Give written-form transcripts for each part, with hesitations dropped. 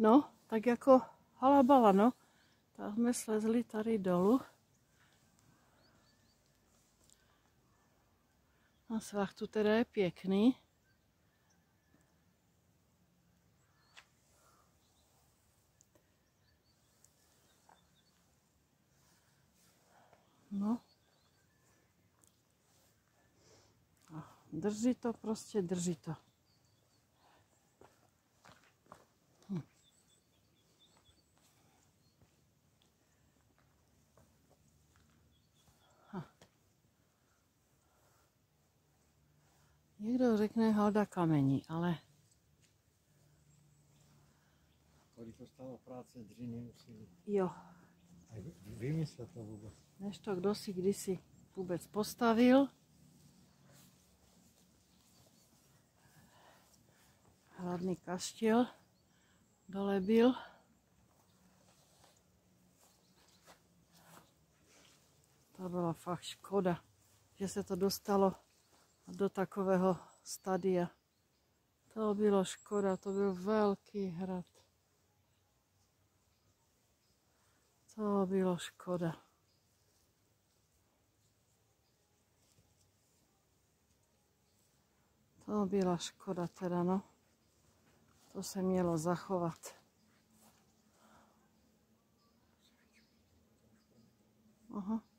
No, tak jako halabala, no. Tak jsme slezli tady dolů. A svah tu teda je pěkný. No. Drží to, prostě drží to. Někdo řekne halda kamení, ale... Kolik to stálo práce, dřiny, úsilí. Jo. A vymyslet to vůbec. Než to kdo si kdysi vůbec postavil. Hlavný kaštěl dole byl. To byla fakt škoda, že se to dostalo do takového stadia. To bylo škoda, to byl velký hrad. To bylo škoda. To byla škoda teda, no. To se mělo zachovat. Aha.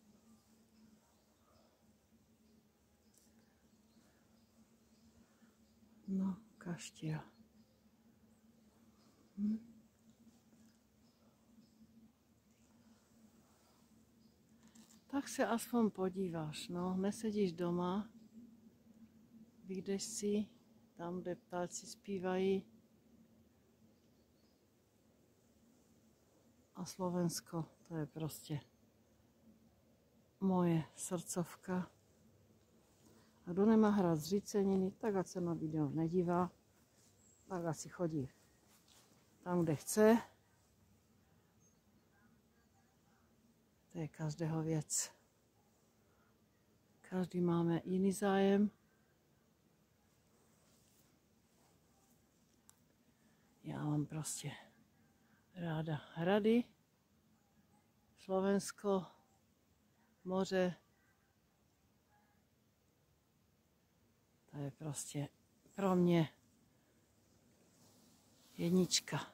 No, kaštěl. Tak se aspoň podíváš, no, nesedíš doma, vyjdeš si tam, kde ptáci zpívají. A Slovensko, to je prostě moje srdcovka. A kdo nemá hrát zříceniny, tak ať se na video nedívá, tak asi chodí tam, kde chce. To je každého věc. Každý máme jiný zájem. Já mám prostě ráda hrady, Slovensko, moře. To je prostě pro mě jednička.